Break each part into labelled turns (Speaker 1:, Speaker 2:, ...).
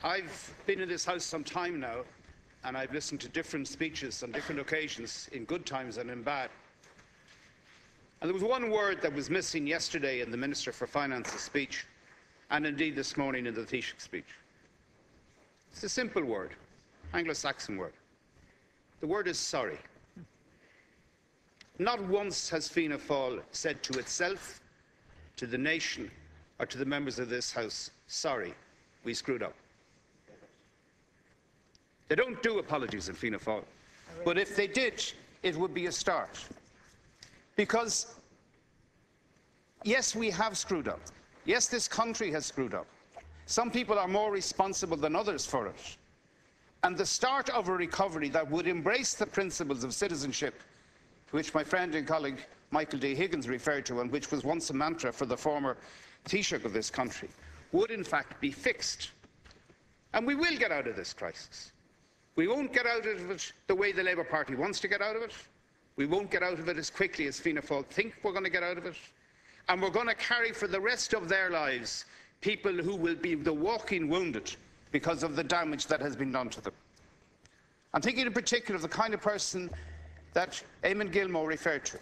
Speaker 1: I've been in this House some time now, and I've listened to different speeches on different occasions, in good times and in bad. And there was one word that was missing yesterday in the Minister for Finance's speech, and indeed this morning in the Taoiseach speech. It's a simple word, Anglo-Saxon word. The word is sorry. Not once has Fianna Fáil said to itself, to the nation, or to the members of this House, sorry, we screwed up. They don't do apologies in Fianna Fáil, but if they did, it would be a start. Because, yes, we have screwed up. Yes, this country has screwed up. Some people are more responsible than others for it. And the start of a recovery that would embrace the principles of citizenship, which my friend and colleague Michael D. Higgins referred to, and which was once a mantra for the former Taoiseach of this country, would in fact be fixed. And we will get out of this crisis. We won't get out of it the way the Labour Party wants to get out of it. We won't get out of it as quickly as Fianna Fáil think we're going to get out of it. And we're going to carry for the rest of their lives people who will be the walking wounded because of the damage that has been done to them. I'm thinking in particular of the kind of person that Eamon Gilmore referred to,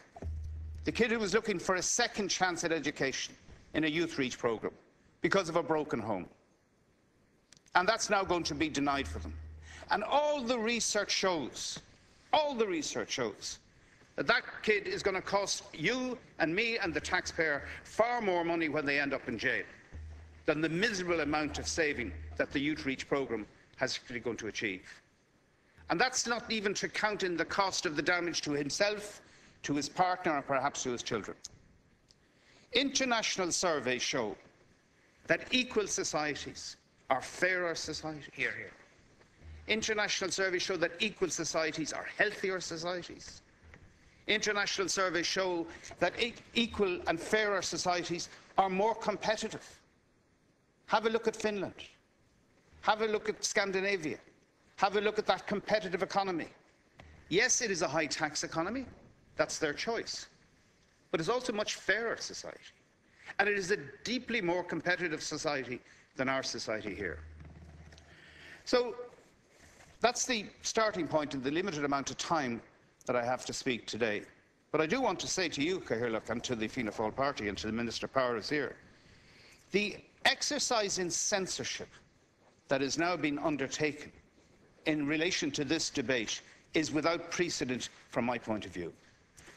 Speaker 1: the kid who was looking for a second chance at education in a Youth Reach programme because of a broken home. And that's now going to be denied for them. And all the research shows that that kid is going to cost you and me and the taxpayer far more money when they end up in jail than the miserable amount of saving that the Youth Reach programme has actually going to achieve. And that's not even to count in the cost of the damage to himself, to his partner, and perhaps to his children. International surveys show that equal societies are fairer societies. Here, here. International surveys show that equal societies are healthier societies. International surveys show that equal and fairer societies are more competitive. Have a look at Finland. Have a look at Scandinavia. Have a look at that competitive economy. Yes, it is a high-tax economy. That's their choice. But it's also a much fairer society. And it is a deeply more competitive society than our society here. So that's the starting point in the limited amount of time that I have to speak today. But I do want to say to you, Cathaoirleach, and to the Fianna Fáil party and to the Minister Powers here, the exercise in censorship that is now being undertaken in relation to this debate is without precedent from my point of view.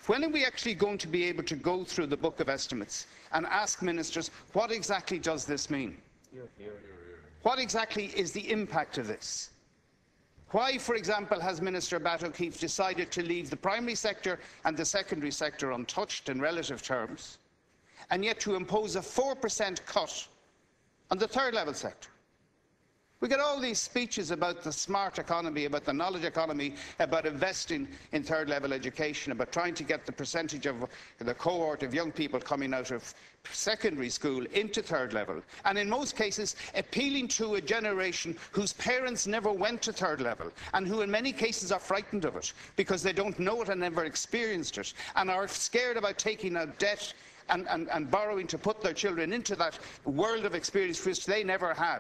Speaker 1: When are we actually going to be able to go through the book of estimates and ask ministers, what exactly does this mean? What exactly is the impact of this? Why, for example, has Minister Bat O'Keefe decided to leave the primary sector and the secondary sector untouched in relative terms, and yet to impose a 4% cut on the third level sector? We get all these speeches about the smart economy, about the knowledge economy, about investing in third level education, about trying to get the percentage of the cohort of young people coming out of secondary school into third level, and in most cases appealing to a generation whose parents never went to third level and who in many cases are frightened of it because they don't know it and never experienced it and are scared about taking out debt and borrowing to put their children into that world of experience which they never had.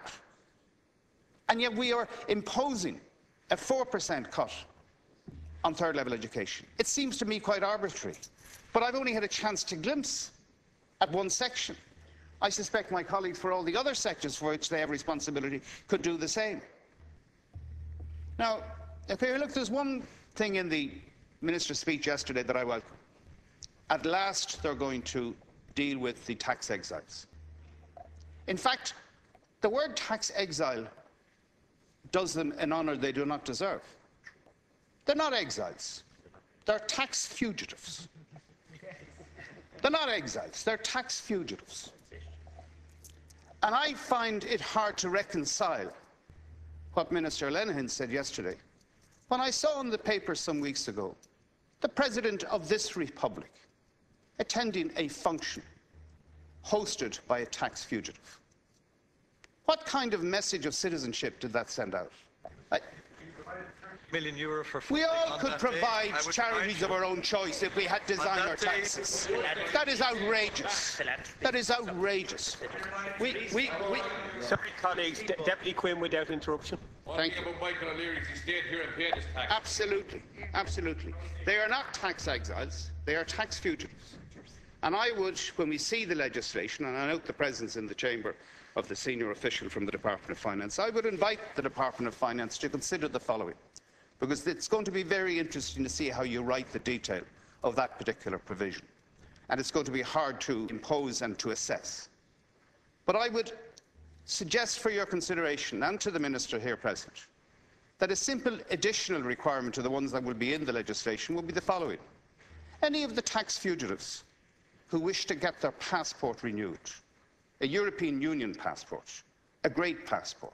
Speaker 1: And yet we are imposing a 4% cut on third level education. It seems to me quite arbitrary, but I've only had a chance to glimpse at one section. I suspect my colleagues for all the other sectors for which they have responsibility could do the same. Now, look, there's one thing in the Minister's speech yesterday that I welcome. At last they're going to deal with the tax exiles. In fact, the word tax exile does them an honour they do not deserve. They're not exiles. They're tax fugitives. They're not exiles. They're tax fugitives. And I find it hard to reconcile what Minister Lenihan said yesterday when I saw in the paper some weeks ago the President of this Republic attending a function hosted by a tax fugitive. What kind of message of citizenship did that send out?
Speaker 2: million euro for
Speaker 1: We
Speaker 2: funding
Speaker 1: all
Speaker 2: on
Speaker 1: could
Speaker 2: that
Speaker 1: provide
Speaker 2: day.
Speaker 1: charities of our own choice if we had designed our taxes. That is outrageous. That is outrageous.
Speaker 3: Sorry, colleagues. Deputy Quinn, without interruption.
Speaker 1: Thank you.
Speaker 4: Michael O'Leary, he stayed here and paid his tax.
Speaker 1: Absolutely. Absolutely. They are not tax exiles. They are tax fugitives. And I would, when we see the legislation, and I note the presence in the chamber of the senior official from the Department of Finance, I would invite the Department of Finance to consider the following, because it's going to be very interesting to see how you write the detail of that particular provision. And it's going to be hard to impose and to assess. But I would suggest for your consideration, and to the Minister here present, that a simple additional requirement to the ones that will be in the legislation would be the following. Any of the tax fugitives who wish to get their passport renewed, a European Union passport, a great passport,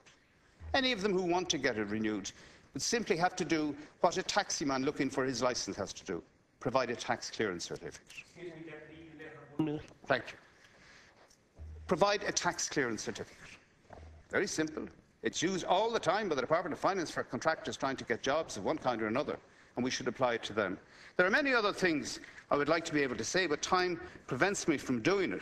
Speaker 1: any of them who want to get it renewed would simply have to do what a taximan looking for his licence has to do, provide a tax clearance certificate. Thank you. Provide a tax clearance certificate. Very simple. It's used all the time by the Department of Finance for contractors trying to get jobs of one kind or another, and we should apply it to them. There are many other things I would like to be able to say, but time prevents me from doing it.